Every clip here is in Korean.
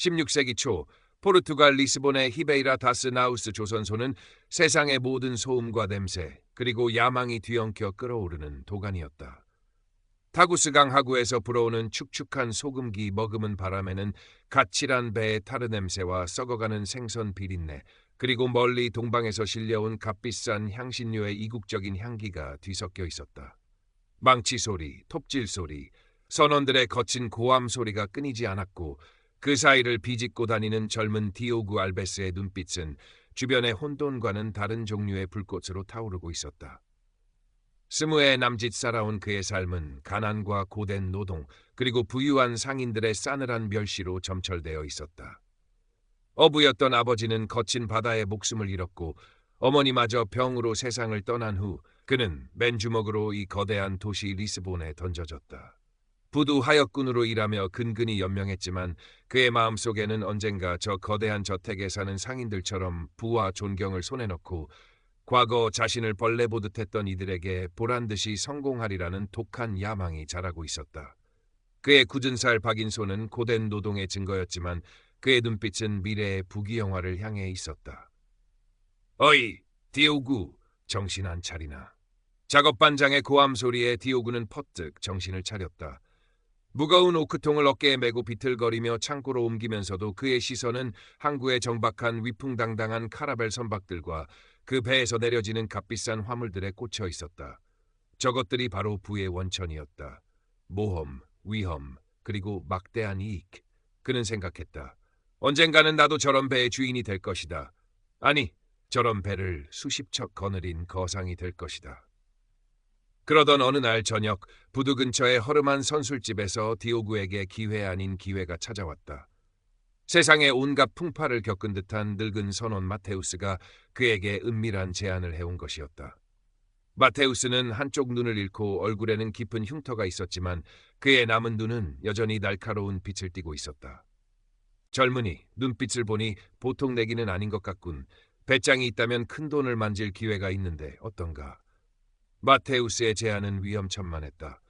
16세기 초 포르투갈 리스본의 히베이라 다스 나우스 조선소는 세상의 모든 소음과 냄새 그리고 야망이 뒤엉켜 끓어오르는 도가니였다. 타구스강 하구에서 불어오는 축축한 소금기 머금은 바람에는 가칠한 배의 타르 냄새와 썩어가는 생선 비린내 그리고 멀리 동방에서 실려온 값비싼 향신료의 이국적인 향기가 뒤섞여 있었다. 망치 소리, 톱질 소리, 선원들의 거친 고함 소리가 끊이지 않았고 그 사이를 비집고 다니는 젊은 디오구 알베스의 눈빛은 주변의 혼돈과는 다른 종류의 불꽃으로 타오르고 있었다. 20의 남짓 살아온 그의 삶은 가난과 고된 노동 그리고 부유한 상인들의 싸늘한 멸시로 점철되어 있었다. 어부였던 아버지는 거친 바다에 목숨을 잃었고 어머니마저 병으로 세상을 떠난 후 그는 맨주먹으로 이 거대한 도시 리스본에 던져졌다. 부두 하역군으로 일하며 근근히 연명했지만 그의 마음속에는 언젠가 저 거대한 저택에 사는 상인들처럼 부와 존경을 손에 넣고 과거 자신을 벌레 보듯 했던 이들에게 보란듯이 성공하리라는 독한 야망이 자라고 있었다. 그의 굳은 살 박인 손은 고된 노동의 증거였지만 그의 눈빛은 미래의 부귀영화를 향해 있었다. 어이, 디오구, 정신 안 차리나. 작업반장의 고함 소리에 디오구는 퍼뜩 정신을 차렸다. 무거운 오크통을 어깨에 메고 비틀거리며 창고로 옮기면서도 그의 시선은 항구의 정박한 위풍당당한 카라벨 선박들과 그 배에서 내려지는 값비싼 화물들에 꽂혀 있었다. 저것들이 바로 부의 원천이었다. 모험, 위험, 그리고 막대한 이익. 그는 생각했다. 언젠가는 나도 저런 배의 주인이 될 것이다. 아니, 저런 배를 수십 척 거느린 거상이 될 것이다. 그러던 어느 날 저녁 부두 근처의 허름한 선술집에서 디오구에게 기회 아닌 기회가 찾아왔다. 세상의 온갖 풍파를 겪은 듯한 늙은 선원 마테우스가 그에게 은밀한 제안을 해온 것이었다. 마테우스는 한쪽 눈을 잃고 얼굴에는 깊은 흉터가 있었지만 그의 남은 눈은 여전히 날카로운 빛을 띠고 있었다. 젊은이, 눈빛을 보니 보통 내기는 아닌 것 같군. 배짱이 있다면 큰 돈을 만질 기회가 있는데 어떤가. 마테우스의 제안은 위험천만했다.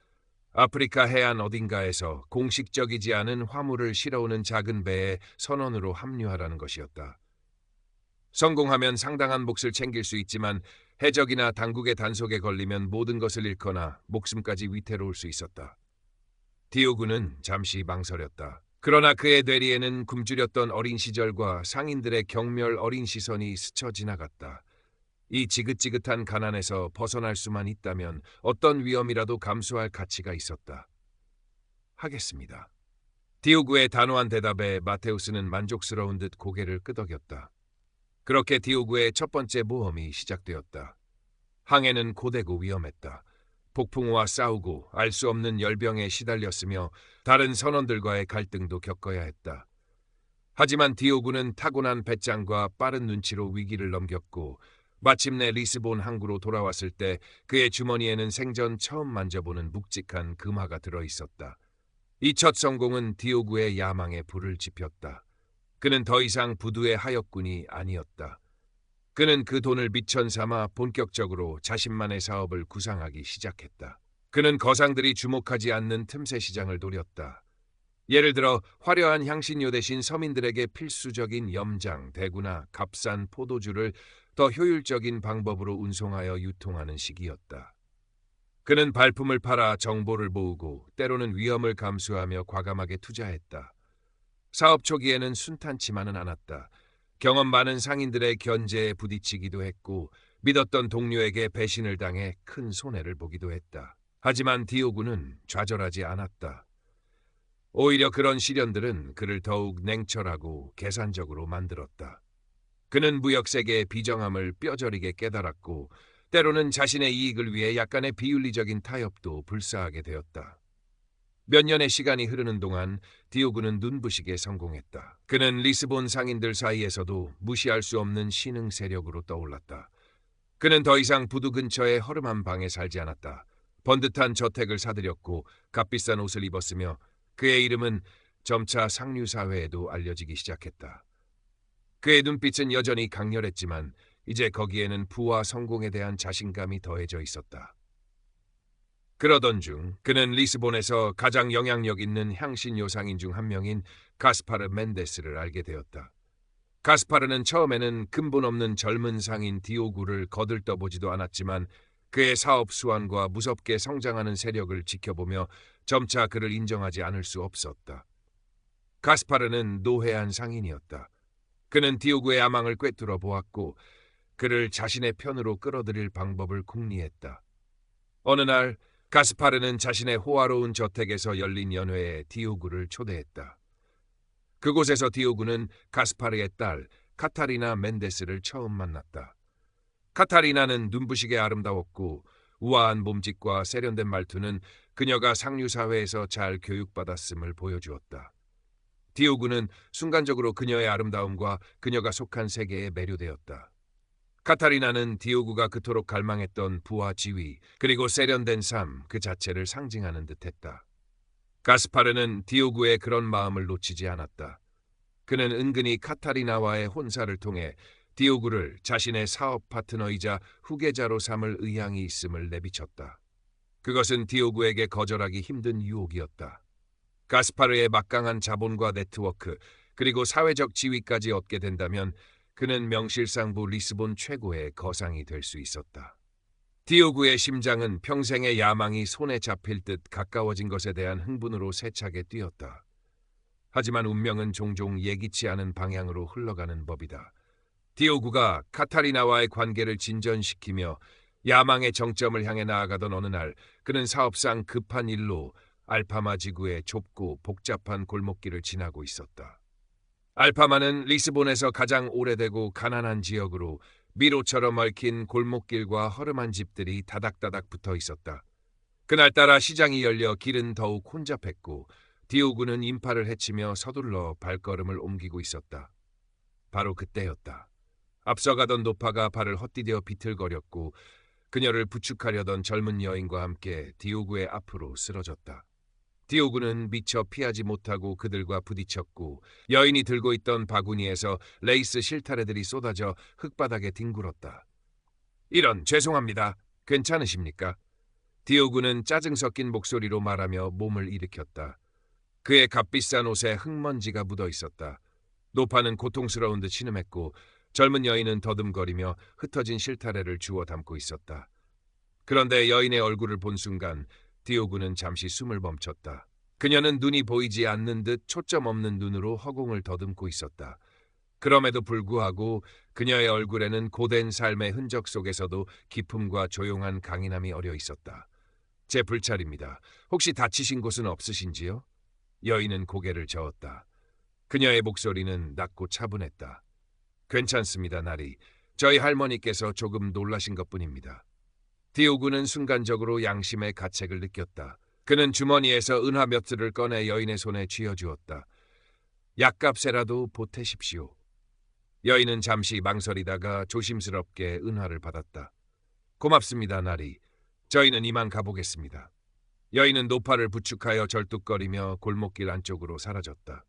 아프리카 해안 어딘가에서 공식적이지 않은 화물을 실어오는 작은 배에 선원으로 합류하라는 것이었다. 성공하면 상당한 몫을 챙길 수 있지만 해적이나 당국의 단속에 걸리면 모든 것을 잃거나 목숨까지 위태로울 수 있었다. 디오구는 잠시 망설였다. 그러나 그의 뇌리에는 굶주렸던 어린 시절과 상인들의 경멸 어린 시선이 스쳐 지나갔다. 이 지긋지긋한 가난에서 벗어날 수만 있다면 어떤 위험이라도 감수할 가치가 있었다. 하겠습니다. 디오구의 단호한 대답에 마테우스는 만족스러운 듯 고개를 끄덕였다. 그렇게 디오구의 첫 번째 모험이 시작되었다. 항해는 고되고 위험했다. 폭풍우와 싸우고 알 수 없는 열병에 시달렸으며 다른 선원들과의 갈등도 겪어야 했다. 하지만 디오구는 타고난 배짱과 빠른 눈치로 위기를 넘겼고 마침내 리스본 항구로 돌아왔을 때 그의 주머니에는 생전 처음 만져보는 묵직한 금화가 들어있었다. 이 첫 성공은 디오구의 야망에 불을 지폈다. 그는 더 이상 부두의 하역군이 아니었다. 그는 그 돈을 미천 삼아 본격적으로 자신만의 사업을 구상하기 시작했다. 그는 거상들이 주목하지 않는 틈새 시장을 노렸다. 예를 들어 화려한 향신료 대신 서민들에게 필수적인 염장, 대구나 값싼 포도주를 더 효율적인 방법으로 운송하여 유통하는 시기였다. 그는 발품을 팔아 정보를 모으고 때로는 위험을 감수하며 과감하게 투자했다. 사업 초기에는 순탄치만은 않았다. 경험 많은 상인들의 견제에 부딪히기도 했고 믿었던 동료에게 배신을 당해 큰 손해를 보기도 했다. 하지만 디오구는 좌절하지 않았다. 오히려 그런 시련들은 그를 더욱 냉철하고 계산적으로 만들었다. 그는 무역세계의 비정함을 뼈저리게 깨달았고 때로는 자신의 이익을 위해 약간의 비윤리적인 타협도 불사하게 되었다. 몇 년의 시간이 흐르는 동안 디오구는 눈부시게 성공했다. 그는 리스본 상인들 사이에서도 무시할 수 없는 신흥 세력으로 떠올랐다. 그는 더 이상 부두 근처의 허름한 방에 살지 않았다. 번듯한 저택을 사들였고 값비싼 옷을 입었으며 그의 이름은 점차 상류사회에도 알려지기 시작했다. 그의 눈빛은 여전히 강렬했지만 이제 거기에는 부와 성공에 대한 자신감이 더해져 있었다. 그러던 중 그는 리스본에서 가장 영향력 있는 향신 요상인 중 한 명인 가스파르 멘데스를 알게 되었다. 가스파르는 처음에는 근본 없는 젊은 상인 디오구를 거들떠보지도 않았지만 그의 사업 수완과 무섭게 성장하는 세력을 지켜보며 점차 그를 인정하지 않을 수 없었다. 가스파르는 노회한 상인이었다. 그는 디오구의 야망을 꿰뚫어 보았고 그를 자신의 편으로 끌어들일 방법을 궁리했다. 어느 날 가스파르는 자신의 호화로운 저택에서 열린 연회에 디오구를 초대했다. 그곳에서 디오구는 가스파르의 딸 카타리나 멘데스를 처음 만났다. 카타리나는 눈부시게 아름다웠고 우아한 몸짓과 세련된 말투는 그녀가 상류사회에서 잘 교육받았음을 보여주었다. 디오구는 순간적으로 그녀의 아름다움과 그녀가 속한 세계에 매료되었다. 카타리나는 디오구가 그토록 갈망했던 부와 지위 그리고 세련된 삶 그 자체를 상징하는 듯했다. 가스파르는 디오구의 그런 마음을 놓치지 않았다. 그는 은근히 카타리나와의 혼사를 통해 디오구를 자신의 사업 파트너이자 후계자로 삼을 의향이 있음을 내비쳤다. 그것은 디오구에게 거절하기 힘든 유혹이었다. 가스파르의 막강한 자본과 네트워크 그리고 사회적 지위까지 얻게 된다면 그는 명실상부 리스본 최고의 거상이 될 수 있었다. 디오구의 심장은 평생의 야망이 손에 잡힐 듯 가까워진 것에 대한 흥분으로 세차게 뛰었다. 하지만 운명은 종종 예기치 않은 방향으로 흘러가는 법이다. 디오구가 카타리나와의 관계를 진전시키며 야망의 정점을 향해 나아가던 어느 날 그는 사업상 급한 일로 알파마 지구의 좁고 복잡한 골목길을 지나고 있었다. 알파마는 리스본에서 가장 오래되고 가난한 지역으로 미로처럼 얽힌 골목길과 허름한 집들이 다닥다닥 붙어 있었다. 그날따라 시장이 열려 길은 더욱 혼잡했고 디오구는 인파를 헤치며 서둘러 발걸음을 옮기고 있었다. 바로 그때였다. 앞서가던 노파가 발을 헛디뎌 비틀거렸고 그녀를 부축하려던 젊은 여인과 함께 디오구의 앞으로 쓰러졌다. 디오구는 미처 피하지 못하고 그들과 부딪혔고 여인이 들고 있던 바구니에서 레이스 실타래들이 쏟아져 흙바닥에 뒹굴었다. 이런, 죄송합니다. 괜찮으십니까? 디오구는 짜증 섞인 목소리로 말하며 몸을 일으켰다. 그의 값비싼 옷에 흙먼지가 묻어 있었다. 노파는 고통스러운 듯 신음했고 젊은 여인은 더듬거리며 흩어진 실타래를 주워 담고 있었다. 그런데 여인의 얼굴을 본 순간 디오구는 잠시 숨을 멈췄다. 그녀는 눈이 보이지 않는 듯 초점 없는 눈으로 허공을 더듬고 있었다. 그럼에도 불구하고 그녀의 얼굴에는 고된 삶의 흔적 속에서도 기품과 조용한 강인함이 어려 있었다. 제 불찰입니다. 혹시 다치신 곳은 없으신지요? 여인은 고개를 저었다. 그녀의 목소리는 낮고 차분했다. 괜찮습니다, 나리. 저희 할머니께서 조금 놀라신 것뿐입니다. 디오구는 순간적으로 양심의 가책을 느꼈다. 그는 주머니에서 은화 몇 틀을 꺼내 여인의 손에 쥐어주었다. 약값에라도 보태십시오. 여인은 잠시 망설이다가 조심스럽게 은화를 받았다. 고맙습니다, 나리. 저희는 이만 가보겠습니다. 여인은 노파를 부축하여 절뚝거리며 골목길 안쪽으로 사라졌다.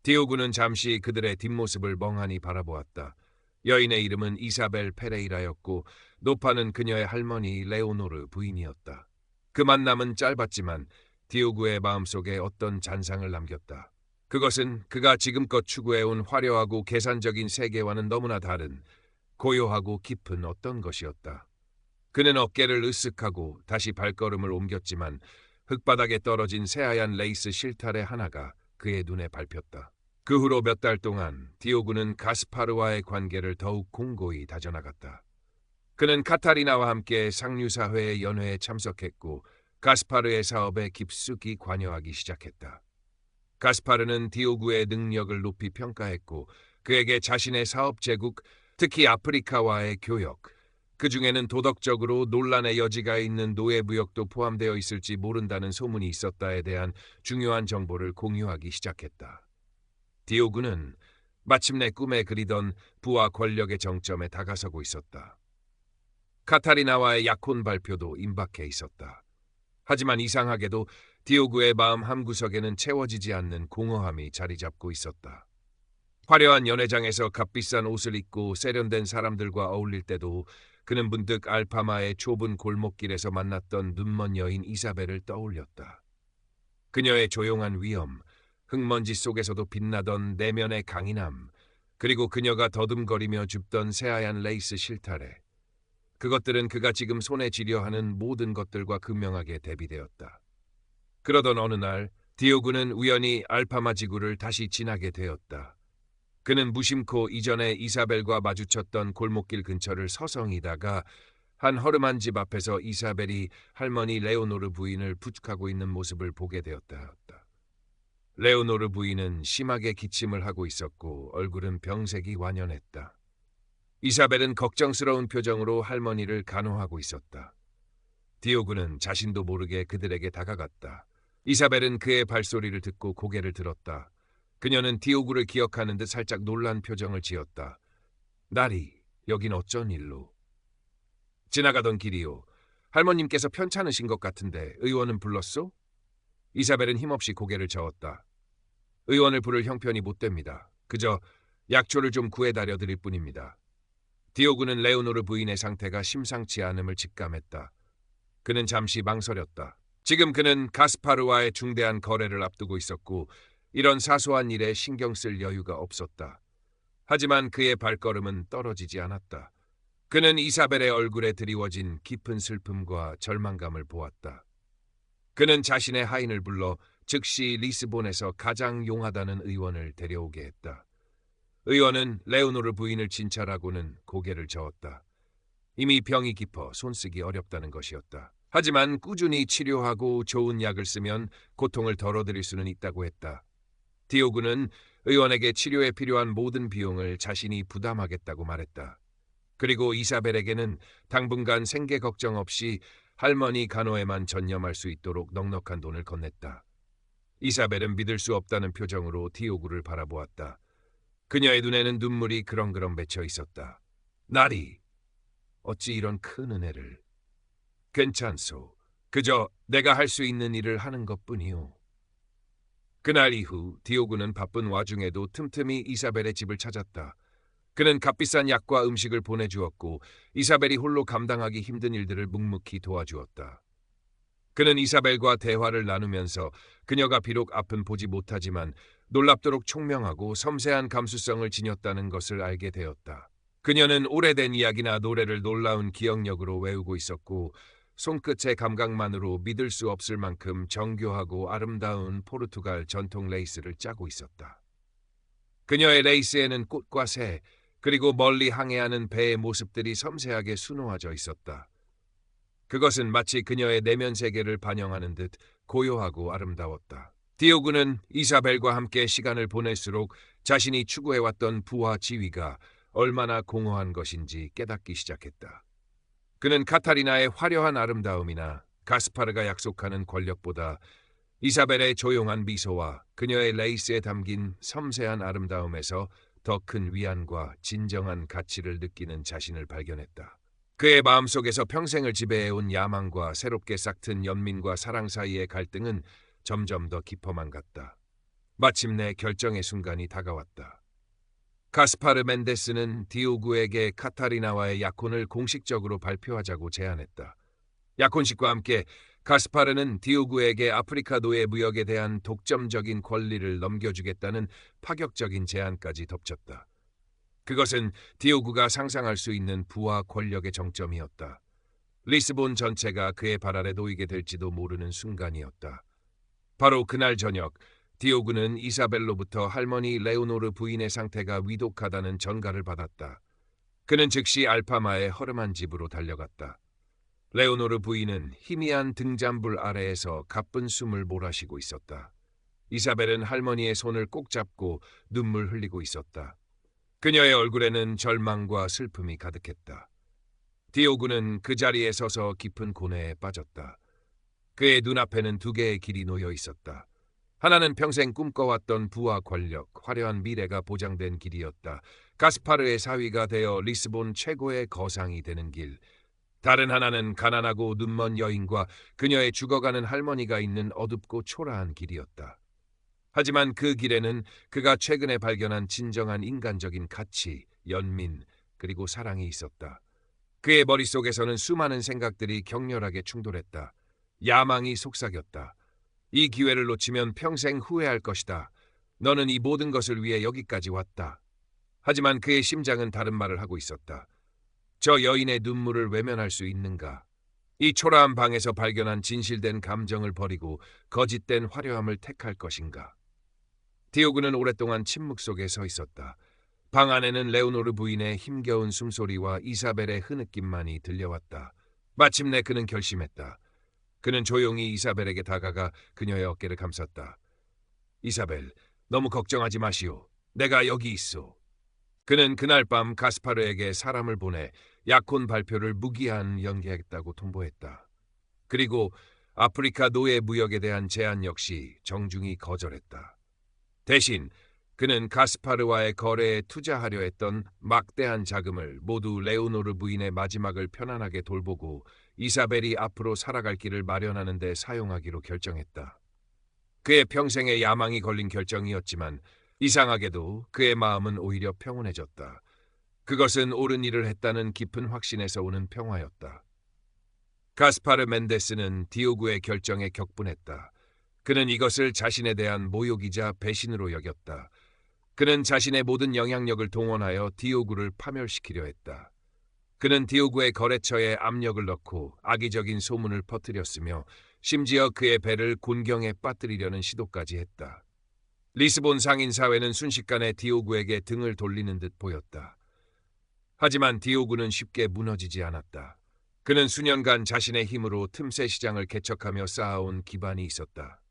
디오구는 잠시 그들의 뒷모습을 멍하니 바라보았다. 여인의 이름은 이사벨 페레이라였고 노파는 그녀의 할머니 레오노르 부인이었다. 그 만남은 짧았지만 디오구의 마음속에 어떤 잔상을 남겼다. 그것은 그가 지금껏 추구해온 화려하고 계산적인 세계와는 너무나 다른 고요하고 깊은 어떤 것이었다. 그는 어깨를 으쓱하고 다시 발걸음을 옮겼지만 흙바닥에 떨어진 새하얀 레이스 실타래 하나가 그의 눈에 밟혔다. 그 후로 몇 달 동안 디오구는 가스파르와의 관계를 더욱 공고히 다져나갔다. 그는 카타리나와 함께 상류사회의 연회에 참석했고 가스파르의 사업에 깊숙이 관여하기 시작했다. 가스파르는 디오구의 능력을 높이 평가했고 그에게 자신의 사업 제국, 특히 아프리카와의 교역, 그 중에는 도덕적으로 논란의 여지가 있는 노예무역도 포함되어 있을지 모른다는 소문이 있었다에 대한 중요한 정보를 공유하기 시작했다. 디오구는 마침내 꿈에 그리던 부와 권력의 정점에 다가서고 있었다. 카타리나와의 약혼 발표도 임박해 있었다. 하지만 이상하게도 디오구의 마음 한구석에는 채워지지 않는 공허함이 자리 잡고 있었다. 화려한 연회장에서 값비싼 옷을 입고 세련된 사람들과 어울릴 때도 그는 문득 알파마의 좁은 골목길에서 만났던 눈먼 여인 이사벨을 떠올렸다. 그녀의 조용한 위엄, 흙먼지 속에서도 빛나던 내면의 강인함, 그리고 그녀가 더듬거리며 줍던 새하얀 레이스 실타래. 그것들은 그가 지금 손에 쥐려 하는 모든 것들과 극명하게 대비되었다. 그러던 어느 날 디오구는 우연히 알파마 지구를 다시 지나게 되었다. 그는 무심코 이전에 이사벨과 마주쳤던 골목길 근처를 서성이다가 한 허름한 집 앞에서 이사벨이 할머니 레오노르 부인을 부축하고 있는 모습을 보게 되었다. 레오노르 부인은 심하게 기침을 하고 있었고 얼굴은 병색이 완연했다. 이사벨은 걱정스러운 표정으로 할머니를 간호하고 있었다. 디오구는 자신도 모르게 그들에게 다가갔다. 이사벨은 그의 발소리를 듣고 고개를 들었다. 그녀는 디오구를 기억하는 듯 살짝 놀란 표정을 지었다. 나리, 여긴 어쩐 일로? 지나가던 길이요. 할머님께서 편찮으신 것 같은데 의원은 불렀소? 이사벨은 힘없이 고개를 저었다. 의원을 부를 형편이 못 됩니다. 그저 약초를 좀 구해다려 드릴 뿐입니다. 디오구는 레오노르 부인의 상태가 심상치 않음을 직감했다. 그는 잠시 망설였다. 지금 그는 가스파르와의 중대한 거래를 앞두고 있었고 이런 사소한 일에 신경 쓸 여유가 없었다. 하지만 그의 발걸음은 떨어지지 않았다. 그는 이사벨의 얼굴에 드리워진 깊은 슬픔과 절망감을 보았다. 그는 자신의 하인을 불러 즉시 리스본에서 가장 용하다는 의원을 데려오게 했다. 의원은 레오노르 부인을 진찰하고는 고개를 저었다. 이미 병이 깊어 손쓰기 어렵다는 것이었다. 하지만 꾸준히 치료하고 좋은 약을 쓰면 고통을 덜어드릴 수는 있다고 했다. 디오구는 의원에게 치료에 필요한 모든 비용을 자신이 부담하겠다고 말했다. 그리고 이사벨에게는 당분간 생계 걱정 없이 할머니 간호에만 전념할 수 있도록 넉넉한 돈을 건넸다. 이사벨은 믿을 수 없다는 표정으로 디오구를 바라보았다. 그녀의 눈에는 눈물이 그렁그렁 맺혀 있었다. 나리, 어찌 이런 큰 은혜를. 괜찮소. 그저 내가 할 수 있는 일을 하는 것뿐이오. 그날 이후 디오구는 바쁜 와중에도 틈틈이 이사벨의 집을 찾았다. 그는 값비싼 약과 음식을 보내주었고 이사벨이 홀로 감당하기 힘든 일들을 묵묵히 도와주었다. 그는 이사벨과 대화를 나누면서 그녀가 비록 앞은 보지 못하지만 놀랍도록 총명하고 섬세한 감수성을 지녔다는 것을 알게 되었다. 그녀는 오래된 이야기나 노래를 놀라운 기억력으로 외우고 있었고 손끝의 감각만으로 믿을 수 없을 만큼 정교하고 아름다운 포르투갈 전통 레이스를 짜고 있었다. 그녀의 레이스에는 꽃과 새, 그리고 멀리 항해하는 배의 모습들이 섬세하게 수놓아져 있었다. 그것은 마치 그녀의 내면 세계를 반영하는 듯 고요하고 아름다웠다. 디오구는 이사벨과 함께 시간을 보낼수록 자신이 추구해왔던 부와 지위가 얼마나 공허한 것인지 깨닫기 시작했다. 그는 카타리나의 화려한 아름다움이나 가스파르가 약속하는 권력보다 이사벨의 조용한 미소와 그녀의 레이스에 담긴 섬세한 아름다움에서 더 큰 위안과 진정한 가치를 느끼는 자신을 발견했다. 그의 마음속에서 평생을 지배해온 야망과 새롭게 싹튼 연민과 사랑 사이의 갈등은 점점 더 깊어만 갔다. 마침내 결정의 순간이 다가왔다. 가스파르 멘데스는 디오구에게 카타리나와의 약혼을 공식적으로 발표하자고 제안했다. 약혼식과 함께 가스파르는 디오구에게 아프리카 노예 무역에 대한 독점적인 권리를 넘겨주겠다는 파격적인 제안까지 덮쳤다. 그것은 디오구가 상상할 수 있는 부와 권력의 정점이었다. 리스본 전체가 그의 발 아래 놓이게 될지도 모르는 순간이었다. 바로 그날 저녁 디오구는 이사벨로부터 할머니 레오노르 부인의 상태가 위독하다는 전가를 받았다. 그는 즉시 알파마의 허름한 집으로 달려갔다. 레오노르 부인은 희미한 등잔불 아래에서 가쁜 숨을 몰아쉬고 있었다. 이사벨은 할머니의 손을 꼭 잡고 눈물 흘리고 있었다. 그녀의 얼굴에는 절망과 슬픔이 가득했다. 디오구는 그 자리에 서서 깊은 고뇌에 빠졌다. 그의 눈앞에는 두 개의 길이 놓여 있었다. 하나는 평생 꿈꿔왔던 부와 권력, 화려한 미래가 보장된 길이었다. 가스파르의 사위가 되어 리스본 최고의 거상이 되는 길. 다른 하나는 가난하고 눈먼 여인과 그녀의 죽어가는 할머니가 있는 어둡고 초라한 길이었다. 하지만 그 길에는 그가 최근에 발견한 진정한 인간적인 가치, 연민, 그리고 사랑이 있었다. 그의 머릿속에서는 수많은 생각들이 격렬하게 충돌했다. 야망이 속삭였다. 이 기회를 놓치면 평생 후회할 것이다. 너는 이 모든 것을 위해 여기까지 왔다. 하지만 그의 심장은 다른 말을 하고 있었다. 저 여인의 눈물을 외면할 수 있는가? 이 초라한 방에서 발견한 진실된 감정을 버리고 거짓된 화려함을 택할 것인가? 디오그는 오랫동안 침묵 속에 서 있었다. 방 안에는 레오노르 부인의 힘겨운 숨소리와 이사벨의 흐느낌만이 들려왔다. 마침내 그는 결심했다. 그는 조용히 이사벨에게 다가가 그녀의 어깨를 감쌌다. 이사벨, 너무 걱정하지 마시오. 내가 여기 있어. 그는 그날 밤 가스파르에게 사람을 보내 약혼 발표를 무기한 연기하겠다고 통보했다. 그리고 아프리카 노예 무역에 대한 제안 역시 정중히 거절했다. 대신 그는 가스파르와의 거래에 투자하려 했던 막대한 자금을 모두 레오노르 부인의 마지막을 편안하게 돌보고 이사벨이 앞으로 살아갈 길을 마련하는 데 사용하기로 결정했다. 그의 평생의 야망이 걸린 결정이었지만 이상하게도 그의 마음은 오히려 평온해졌다. 그것은 옳은 일을 했다는 깊은 확신에서 오는 평화였다. 가스파르 멘데스는 디오구의 결정에 격분했다. 그는 이것을 자신에 대한 모욕이자 배신으로 여겼다. 그는 자신의 모든 영향력을 동원하여 디오구를 파멸시키려 했다. 그는 디오구의 거래처에 압력을 넣고 악의적인 소문을 퍼뜨렸으며 심지어 그의 배를 곤경에 빠뜨리려는 시도까지 했다. 리스본 상인사회는 순식간에 디오구에게 등을 돌리는 듯 보였다. 하지만 디오구는 쉽게 무너지지 않았다. 그는 수년간 자신의 힘으로 틈새 시장을 개척하며 쌓아온 기반이 있었다.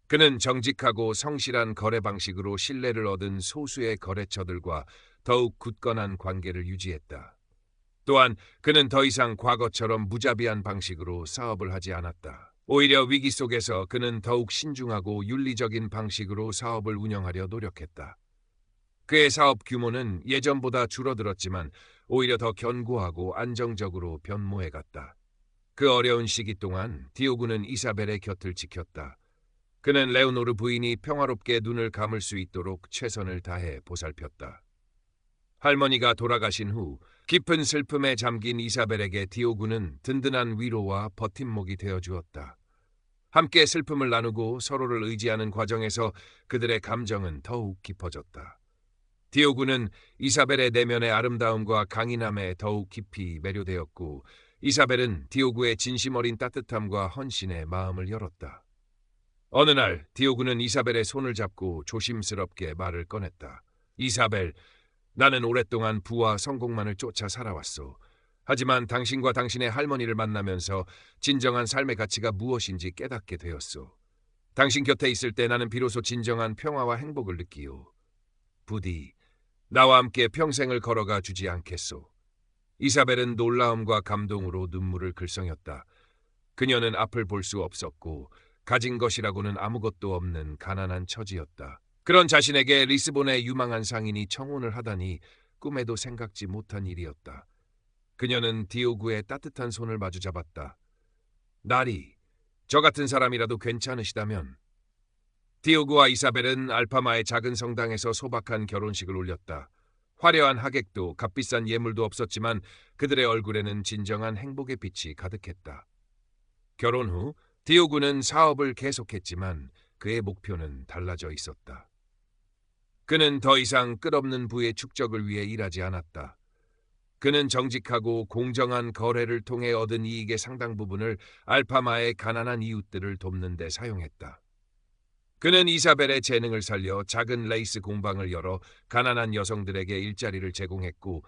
그는 정직하고 성실한 거래 방식으로 신뢰를 얻은 소수의 거래처들과 더욱 굳건한 관계를 유지했다. 또한 그는 더 이상 과거처럼 무자비한 방식으로 사업을 하지 않았다. 오히려 위기 속에서 그는 더욱 신중하고 윤리적인 방식으로 사업을 운영하려 노력했다. 그의 사업 규모는 예전보다 줄어들었지만 오히려 더 견고하고 안정적으로 변모해갔다. 그 어려운 시기 동안 디오구는 이사벨의 곁을 지켰다. 그는 레오노르 부인이 평화롭게 눈을 감을 수 있도록 최선을 다해 보살폈다. 할머니가 돌아가신 후 깊은 슬픔에 잠긴 이사벨에게 디오구는 든든한 위로와 버팀목이 되어주었다. 함께 슬픔을 나누고 서로를 의지하는 과정에서 그들의 감정은 더욱 깊어졌다. 디오구는 이사벨의 내면의 아름다움과 강인함에 더욱 깊이 매료되었고 이사벨은 디오구의 진심 어린 따뜻함과 헌신에 마음을 열었다. 어느 날 디오구는 이사벨의 손을 잡고 조심스럽게 말을 꺼냈다. 이사벨, 나는 오랫동안 부와 성공만을 쫓아 살아왔소. 하지만 당신과 당신의 할머니를 만나면서 진정한 삶의 가치가 무엇인지 깨닫게 되었소. 당신 곁에 있을 때 나는 비로소 진정한 평화와 행복을 느끼오. 부디 나와 함께 평생을 걸어가 주지 않겠소. 이사벨은 놀라움과 감동으로 눈물을 글썽였다. 그녀는 앞을 볼 수 없었고 가진 것이라고는 아무것도 없는 가난한 처지였다. 그런 자신에게 리스본의 유망한 상인이 청혼을 하다니 꿈에도 생각지 못한 일이었다. 그녀는 디오구의 따뜻한 손을 마주 잡았다. 나리, 저 같은 사람이라도 괜찮으시다면. 디오구와 이사벨은 알파마의 작은 성당에서 소박한 결혼식을 올렸다. 화려한 하객도 값비싼 예물도 없었지만 그들의 얼굴에는 진정한 행복의 빛이 가득했다. 결혼 후 디오구는 사업을 계속했지만 그의 목표는 달라져 있었다. 그는 더 이상 끝없는 부의 축적을 위해 일하지 않았다. 그는 정직하고 공정한 거래를 통해 얻은 이익의 상당 부분을 알파마의 가난한 이웃들을 돕는 데 사용했다. 그는 이사벨의 재능을 살려 작은 레이스 공방을 열어 가난한 여성들에게 일자리를 제공했고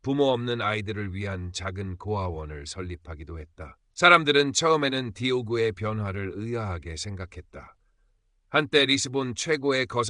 부모 없는 아이들을 위한 작은 고아원을 설립하기도 했다. 사람들은 처음에는 디오구의 변화를 의아하게 생각했다. 한때 리스본 최고의 거사